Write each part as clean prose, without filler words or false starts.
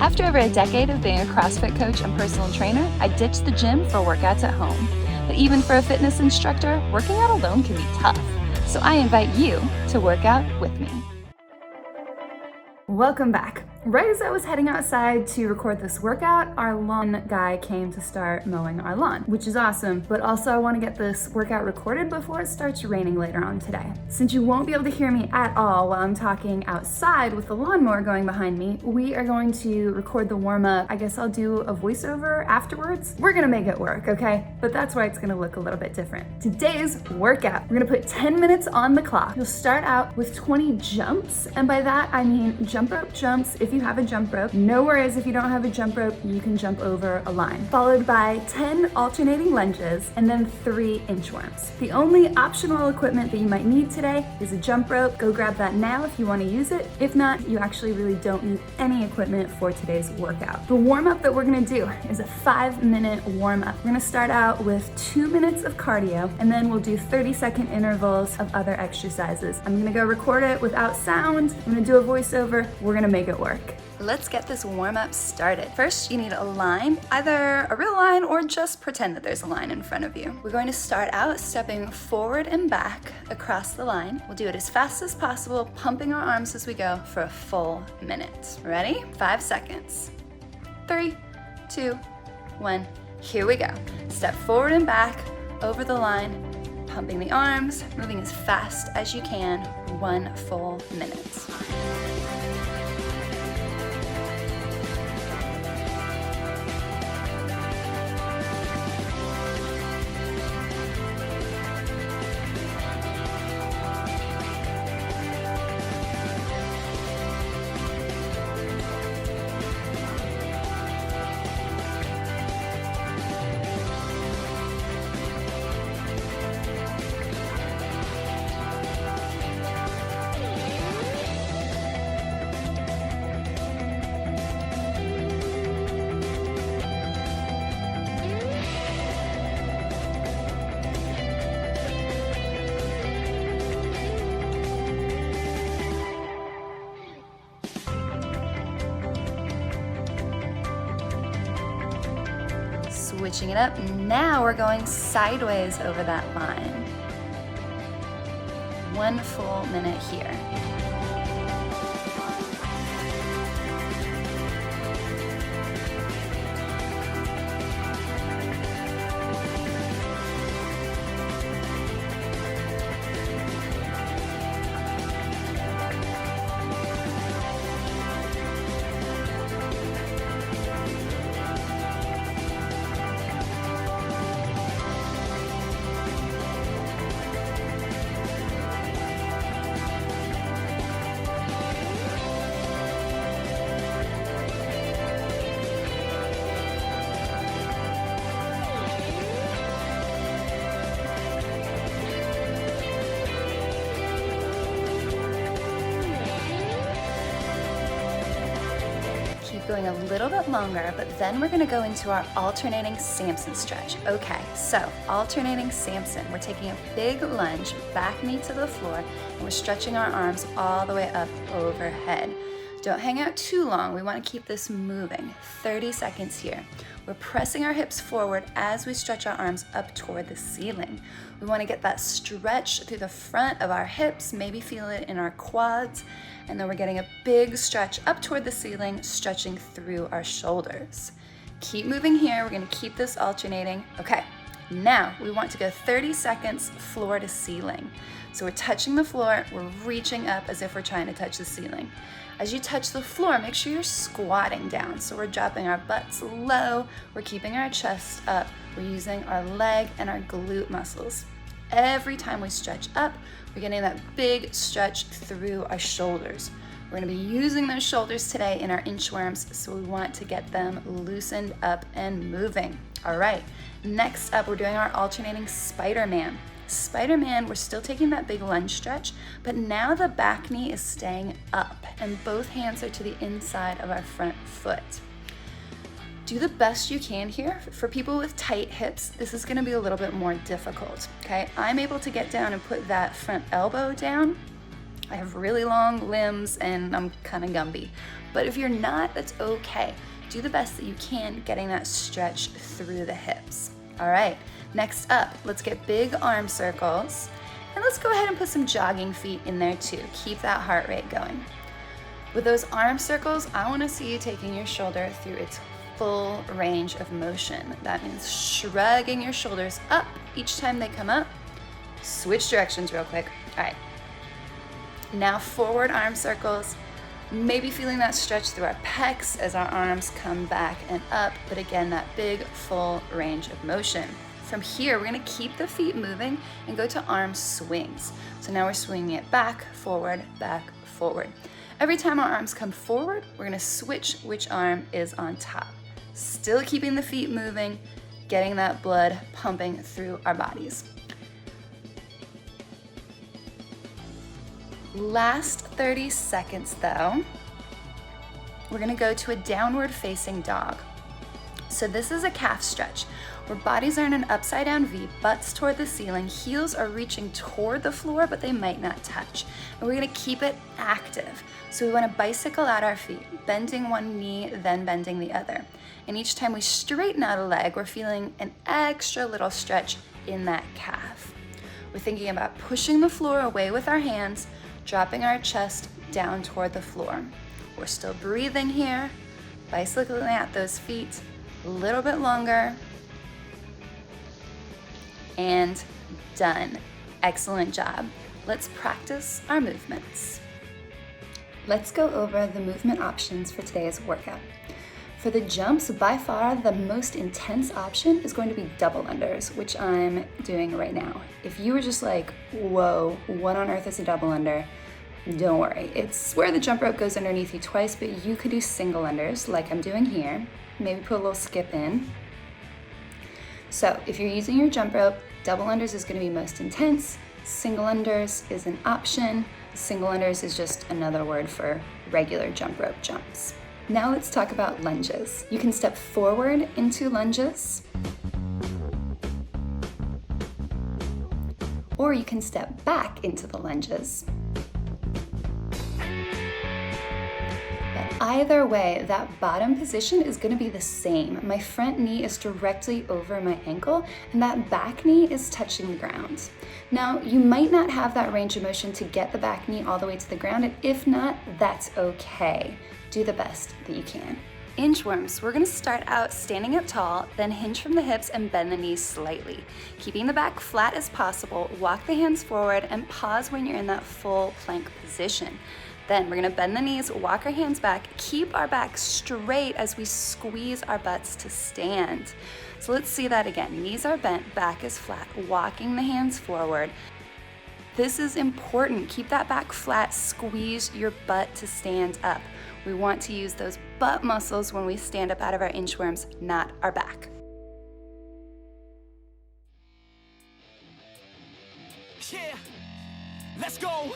After over a decade of being a CrossFit coach and personal trainer, I ditched the gym for workouts at home. But even for a fitness instructor, working out alone can be tough. So I invite you to work out with me. Welcome back. Right as I was heading outside to record this workout, our lawn guy came to start mowing our lawn, which is awesome, but also I want to get this workout recorded before it starts raining later on today. Since you won't be able to hear me at all while I'm talking outside with the lawnmower going behind me, we are going to record the warm-up. I guess I'll do a voiceover afterwards. We're gonna make it work, okay? But that's why it's gonna look a little bit different. Today's workout, we're gonna put 10 minutes on the clock. You'll start out with 20 jumps, and by that I mean jump rope jumps if you have a jump rope. No worries if you don't have a jump rope, you can jump over a line. Followed by 10 alternating lunges and then 3 inchworms. The only optional equipment that you might need today is a jump rope. Go grab that now if you want to use it. If not, you actually really don't need any equipment for today's workout. The warm-up that we're gonna do is a 5-minute warm-up. We're gonna start out with 2 minutes of cardio and then we'll do 30-second intervals of other exercises. I'm gonna go record it without sound. I'm gonna do a voiceover. We're gonna make it work. Let's get this warm-up started. First, you need a line, either a real line or just pretend that there's a line in front of you. We're going to start out stepping forward and back across the line. We'll do it as fast as possible, pumping our arms as we go for a full minute. Ready? 5 seconds. 3, 2, 1. Here we go. Step forward and back over the line, pumping the arms, moving as fast as you can, 1 full minute. Switching it up, now we're going sideways over that line. 1 full minute here. Going a little bit longer, but then we're gonna go into our alternating Samson stretch. Okay, so alternating Samson. We're taking a big lunge, back knee to the floor, and we're stretching our arms all the way up overhead. Don't hang out too long. We wanna keep this moving. 30 seconds here. We're pressing our hips forward as we stretch our arms up toward the ceiling. We wanna get that stretch through the front of our hips, maybe feel it in our quads, and then we're getting a big stretch up toward the ceiling, stretching through our shoulders. Keep moving here. We're gonna keep this alternating. Okay, now we want to go 30 seconds floor to ceiling. So we're touching the floor, we're reaching up as if we're trying to touch the ceiling. As you touch the floor, make sure you're squatting down. So we're dropping our butts low, we're keeping our chest up, we're using our leg and our glute muscles. Every time we stretch up, we're getting that big stretch through our shoulders. We're gonna be using those shoulders today in our inchworms, so we want to get them loosened up and moving. All right, next up, we're doing our alternating Spider-Man. Spider-Man, we're still taking that big lunge stretch, but now the back knee is staying up and both hands are to the inside of our front foot. Do the best you can here. For people with tight hips, this is gonna be a little bit more difficult, okay? I'm able to get down and put that front elbow down, I have really long limbs and I'm kind of Gumby. But if you're not, that's okay. Do the best that you can getting that stretch through the hips. All right, next up, let's get big arm circles. And let's go ahead and put some jogging feet in there too. Keep that heart rate going. With those arm circles, I want to see you taking your shoulder through its full range of motion. That means shrugging your shoulders up each time they come up. Switch directions real quick. All right. Now forward arm circles. Maybe feeling that stretch through our pecs as our arms come back and up, but again, that big full range of motion. From here, we're gonna keep the feet moving and go to arm swings. So now we're swinging it back, forward, back, forward. Every time our arms come forward, we're gonna switch which arm is on top. Still keeping the feet moving, getting that blood pumping through our bodies. Last 30 seconds though, we're gonna go to a downward facing dog. So this is a calf stretch where bodies are in an upside down V, butts toward the ceiling, heels are reaching toward the floor, but they might not touch. And we're gonna keep it active. So we wanna bicycle out our feet, bending one knee, then bending the other. And each time we straighten out a leg, we're feeling an extra little stretch in that calf. We're thinking about pushing the floor away with our hands, dropping our chest down toward the floor. We're still breathing here, bicycling out those feet a little bit longer, and done. Excellent job. Let's practice our movements. Let's go over the movement options for today's workout. For the jumps, by far the most intense option is going to be double unders, which I'm doing right now. If you were just like, whoa, what on earth is a double under? Don't worry, it's where the jump rope goes underneath you twice, but you could do single unders like I'm doing here. Maybe put a little skip in. So if you're using your jump rope, double unders is going to be most intense. Single unders is an option. Single unders is just another word for regular jump rope jumps. Now let's talk about lunges. You can step forward into lunges, or you can step back into the lunges. But either way, that bottom position is going to be the same. My front knee is directly over my ankle, and that back knee is touching the ground. Now, you might not have that range of motion to get the back knee all the way to the ground, and if not, that's okay. Do the best that you can. Inchworms, we're gonna start out standing up tall, then hinge from the hips and bend the knees slightly. Keeping the back flat as possible, walk the hands forward and pause when you're in that full plank position. Then we're gonna bend the knees, walk our hands back, keep our back straight as we squeeze our butts to stand. So let's see that again. Knees are bent, back is flat, walking the hands forward. This is important. Keep that back flat, squeeze your butt to stand up. We want to use those butt muscles when we stand up out of our inchworms, not our back. Yeah, let's go.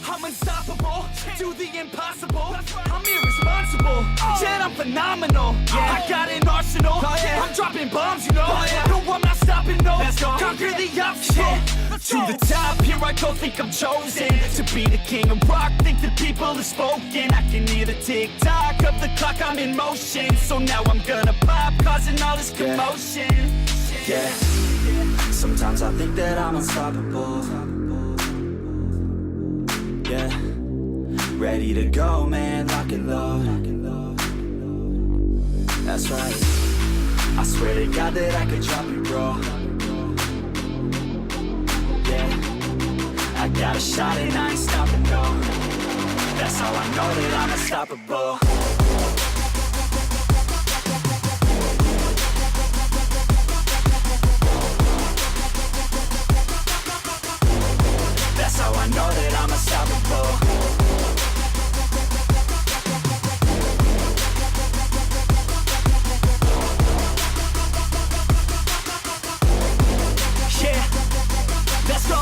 I'm unstoppable, do the impossible. I'm irresponsible, yet I'm phenomenal. I got an arsenal, I'm dropping bombs, you know. No, I'm not stopping, no. Conquer the obstacle. To the top, here I go, think I'm chosen to be the king of rock, think the people have spoken. I can hear the tick-tock of the clock, I'm in motion. So now I'm gonna pop, causing all this commotion. Yeah, sometimes I think that I'm unstoppable. Yeah, ready to go, man, lock and load. That's right, I swear to God that I could drop you, bro. Yeah, I got a shot and I ain't stopping, no. That's how I know that I'm unstoppable. That's how I know that I'm unstoppable. Yeah, let's go.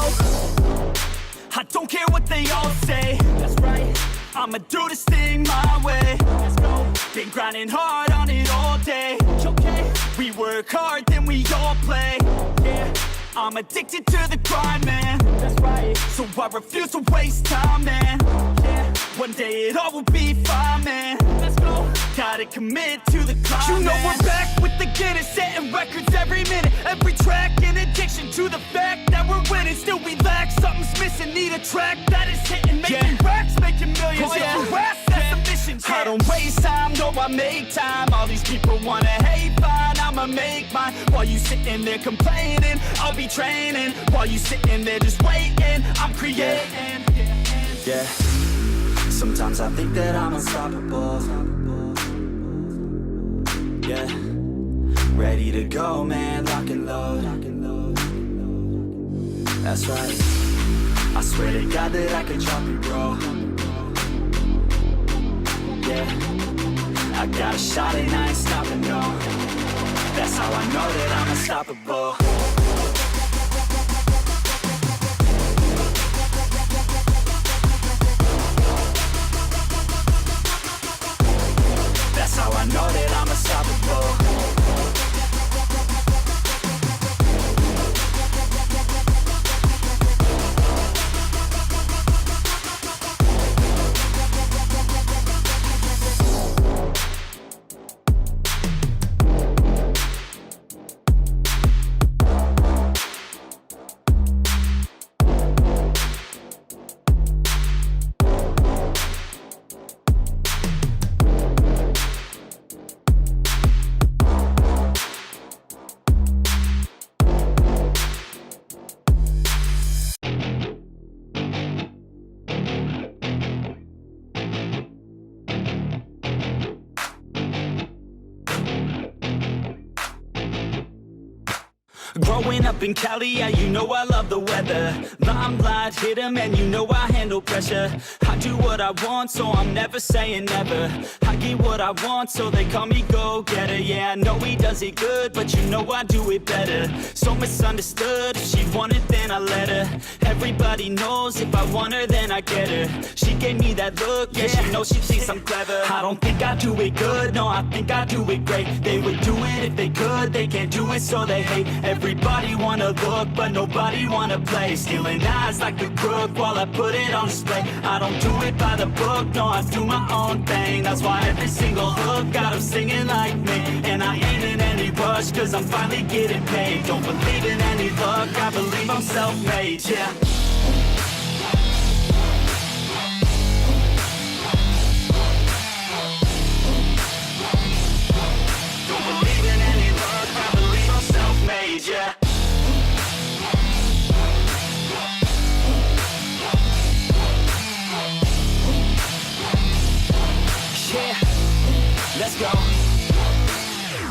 I don't care what they all say. That's right, I'ma do this thing my way. Let's go. Been grinding hard on it all day. Okay, we work hard, then we all play. Yeah, I'm addicted to the grind, man. That's right. So I refuse to waste time, man. Yeah. One day it all will be fine, man. Let's go. Gotta commit to the climb. You know we're back with the Guinness, setting records every minute, every track. In addiction to the fact that we're winning, still we lack something's missing. Need a track that is hitting, making racks, making millions. That's the mission. I don't waste time, no, I make time. All these people wanna hate, fine, I'ma make mine. While you sitting there complaining, I'll be training. While you sitting there just waiting, I'm creating. Yeah. Sometimes I think that I'm unstoppable. Yeah. Ready to go, man, lock and load. That's right. I swear to God that I can drop you, bro. Yeah. I got a shot and I ain't stopping, no. That's how I know that I'm unstoppable. That's how I know that I'm unstoppable. Growing up in Cali, yeah, you know I love the weather. Limelight hit 'em and you know I handle pressure. I do what I want, so I'm never saying never. I get what I want, so they call me go-getter. Yeah, I know he does it good, but you know I do it better. So misunderstood, if she wanted then I let her. Everybody knows if I want her then I get her. She gave me that look, yeah, she knows she thinks I'm clever. I don't think I do it good, no, I think I do it great. They would do it if they could, they can't do it so they hate. Everybody wanna look, but nobody wanna play. Stealing eyes like a crook while I put it on display. I don't do it by the book, no, I do my own thing. That's why every single hook got them singing like me. And I ain't in any rush, cause I'm finally getting paid. Don't believe in any luck, I believe I'm self-made, yeah. Don't believe in any luck, I believe I'm self-made, yeah. Let's go.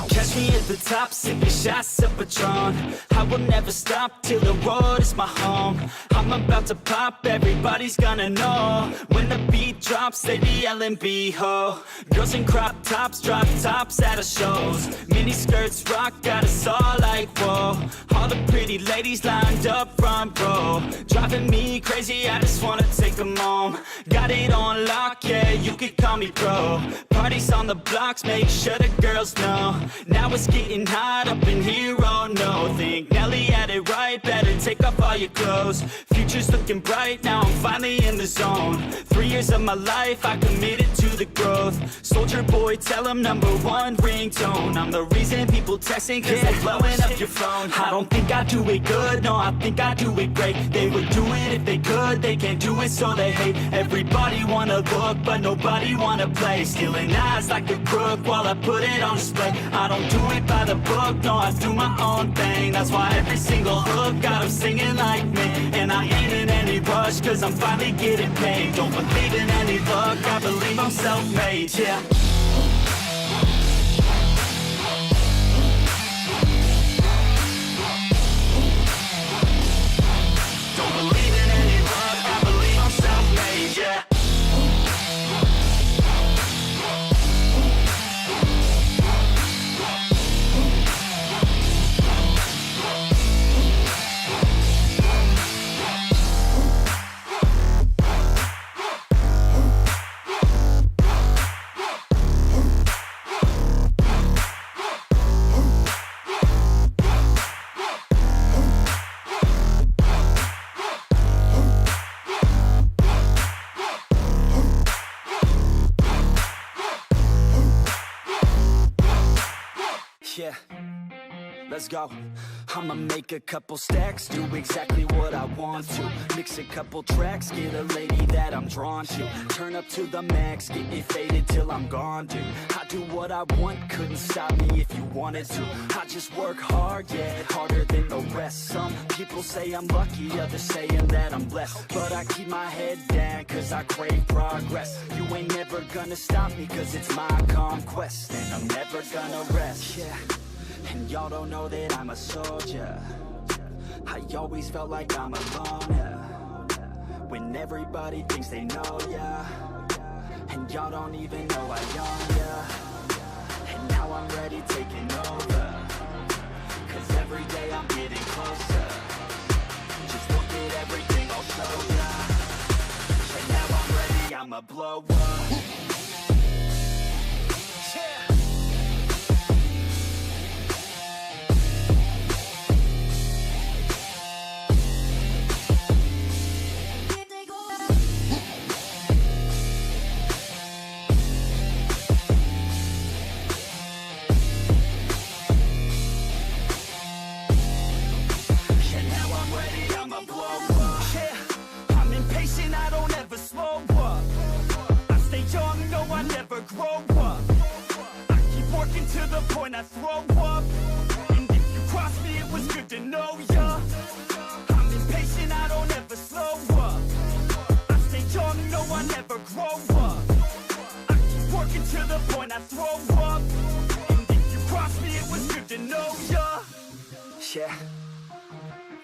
Catch me at the top, sipping shots of Patron. I will never stop till the road is my home. I'm about to pop, everybody's gonna know. When the beat drops, they be yelling B-ho. Girls in crop tops, drop tops at our shows. Mini skirts rock, got us all like whoa. All the pretty ladies lined up front row. Driving me crazy, I just wanna take them home. Got it on lock, yeah, you could call me pro. Parties on the blocks, make sure the girls know. Now it's getting hot up in here, oh no. Think Nelly had it right, better take off all your clothes. Future's looking bright, now I'm finally in the zone. 3 years of my life, I committed to the growth. Soldier boy, tell him #1 ringtone. I'm the reason people texting, cause they're blowing up your phone. I don't think I do it good, no, I think I do it great. They would do it if they could, they can't do it so they hate. Everybody wanna look, but nobody wanna play. Stealing eyes like a crook while I put it on display. I don't do it by the book, no, I do my own thing. That's why every single hook got them singing like me. And I ain't in any rush, cause I'm finally getting paid. Don't believe in any luck, I believe I'm self-made, yeah. Don't believe in any luck, I believe I'm self-made, yeah. let's go. I'ma make a couple stacks, do exactly what I want to. Mix a couple tracks, get a lady that I'm drawn to. Turn up to the max, get it faded till I'm gone, dude. I do what I want, couldn't stop me if you wanted to. I just work hard, yeah, harder than the rest. Some people say I'm lucky, others saying that I'm blessed. But I keep my head down, cause I crave progress. You ain't never gonna stop me, cause it's my conquest. And I'm never gonna rest, yeah. And y'all don't know that I'm a soldier. I always felt like I'm alone, yeah. When everybody thinks they know, yeah. And y'all don't even know I own, yeah. And now I'm ready taking over, cause every day I'm getting closer. Just look at everything I'll show ya. And now I'm ready, I'ma blow up. Yeah. I throw up, and if you cross me, it was good to know ya. I'm impatient, I don't ever slow up. I stay young, no, I never grow up. I keep working to the point I throw up, and if you cross me, it was good to know ya. Yeah,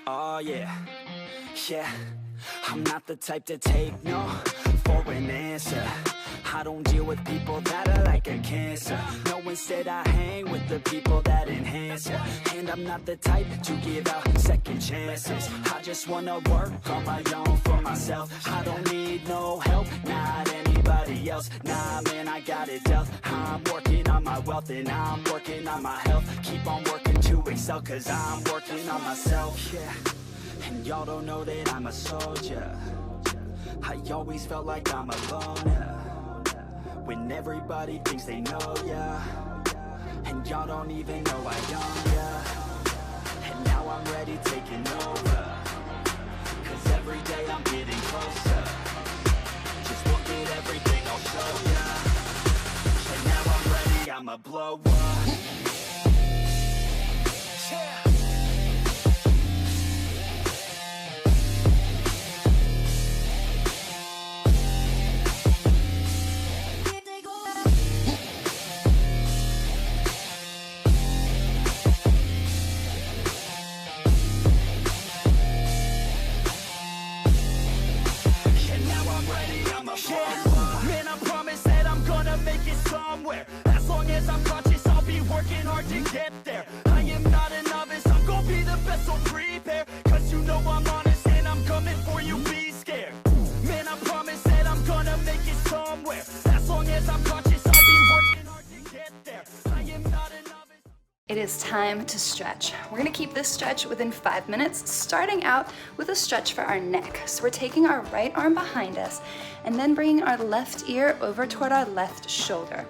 oh yeah, yeah. I'm not the type to take no for an answer. I don't deal with people that are like a cancer. No, instead I hang with the people that enhance ya. And I'm not the type to give out second chances. I just wanna work on my own for myself. I don't need no help, not anybody else. Nah, man, I got it dealt. I'm working on my wealth and I'm working on my health. Keep on working to excel, cause I'm working on myself, yeah. And y'all don't know that I'm a soldier. I always felt like I'm alone, yeah. When everybody thinks they know, yeah. And y'all don't even know I own, yeah. And now I'm ready taking over, cause every day I'm getting closer. Just look at everything I'll show ya. And now I'm ready, I'ma blow up. Yeah. Man, I promise that I'm gonna make it somewhere. As long as I'm conscious, I'll be working hard to get there. I am not a novice, I'm gonna be the best, so prepare. Cause you know I'm honest and I'm coming for you, be scared. Man, I promise that I'm gonna make it somewhere. As long as I'm conscious, I'll be working hard to get there. I am not a novice. It is time to stretch. We're gonna keep this stretch within 5 minutes, starting out with a stretch for our neck. So we're taking our right arm behind us and then bringing our left ear over toward our left shoulder.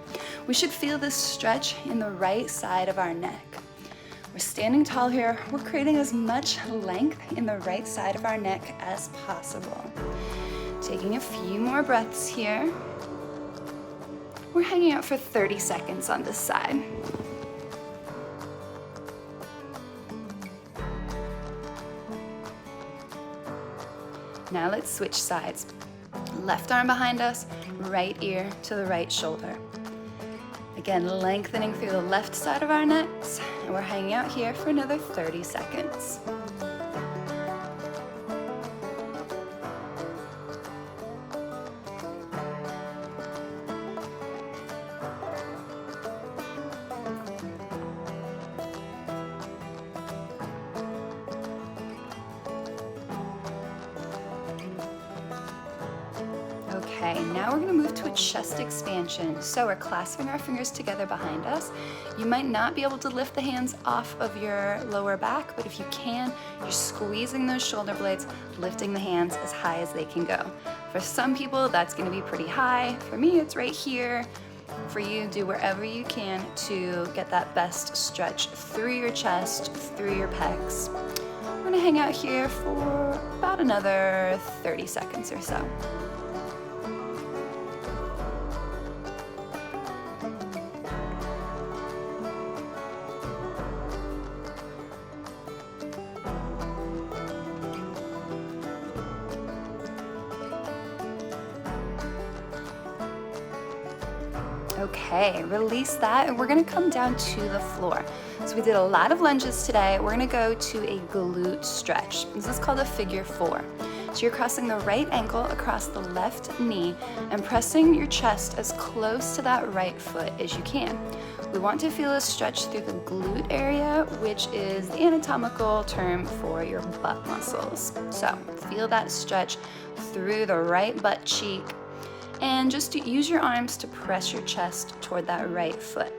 We should feel this stretch in the right side of our neck. We're standing tall here. We're creating as much length in the right side of our neck as possible. Taking a few more breaths here. We're hanging out for 30 seconds on this side. Now let's switch sides. Left arm behind us, right ear to the right shoulder. Again, lengthening through the left side of our necks, and we're hanging out here for another 30 seconds. Okay, now we're gonna move to a chest expansion. So we're clasping our fingers together behind us. You might not be able to lift the hands off of your lower back, but if you can, you're squeezing those shoulder blades, lifting the hands as high as they can go. For some people, that's gonna be pretty high. For me, it's right here. For you, do wherever you can to get that best stretch through your chest, through your pecs. We're gonna hang out here for about another 30 seconds or so. Okay, release that, and we're gonna come down to the floor. So we did a lot of lunges today. We're gonna go to a glute stretch. This is called a figure 4. So you're crossing the right ankle across the left knee and pressing your chest as close to that right foot as you can. We want to feel a stretch through the glute area, which is the anatomical term for your butt muscles. So feel that stretch through the right butt cheek, and just to use your arms to press your chest toward that right foot.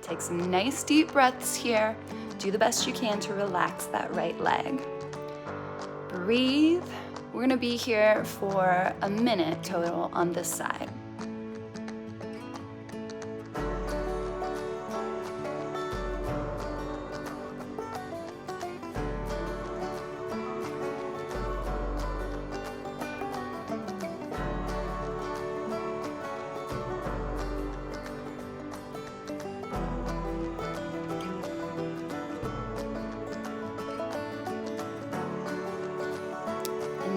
Take some nice deep breaths here. Do the best you can to relax that right leg. Breathe. We're gonna be here for a minute total on this side.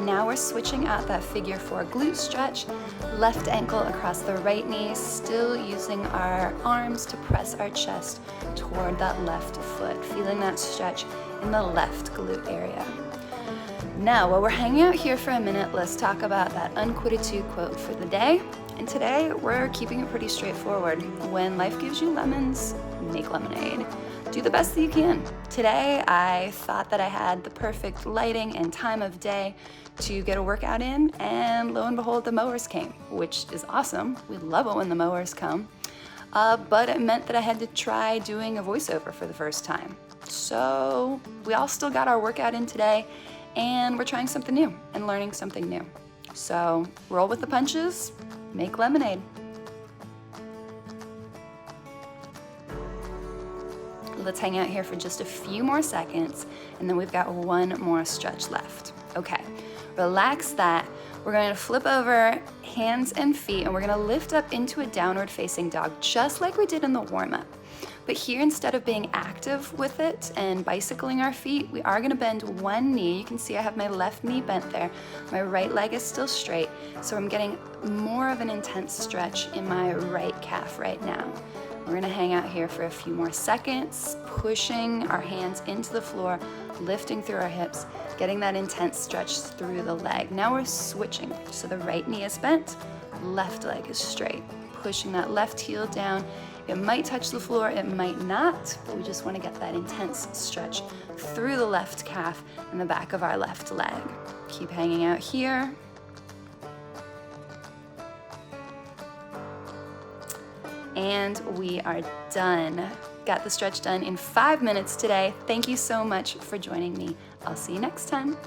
Now we're switching out that figure 4 glute stretch, left ankle across the right knee, still using our arms to press our chest toward that left foot, feeling that stretch in the left glute area. Now, while we're hanging out here for a minute, let's talk about that unquitted quote for the day. And today, we're keeping it pretty straightforward. When life gives you lemons, make lemonade. Do the best that you can. Today, I thought that I had the perfect lighting and time of day to get a workout in, and lo and behold, the mowers came, which is awesome. We love it when the mowers come. But it meant that I had to try doing a voiceover for the first time. So we all still got our workout in today, and we're trying something new and learning something new. So roll with the punches, make lemonade. Let's hang out here for just a few more seconds, and then we've got one more stretch left. Okay, relax that. We're going to flip over hands and feet, and we're going to lift up into a downward facing dog, just like we did in the warm-up. But here, instead of being active with it and bicycling our feet, we are going to bend one knee. You can see I have my left knee bent there. My right leg is still straight, so I'm getting more of an intense stretch in my right calf right now. We're gonna hang out here for a few more seconds, pushing our hands into the floor, lifting through our hips, getting that intense stretch through the leg. Now we're switching. So the right knee is bent, left leg is straight. Pushing that left heel down. It might touch the floor, it might not, but we just wanna get that intense stretch through the left calf and the back of our left leg. Keep hanging out here. And we are done. Got the stretch done in 5 minutes today. Thank you so much for joining me. I'll see you next time.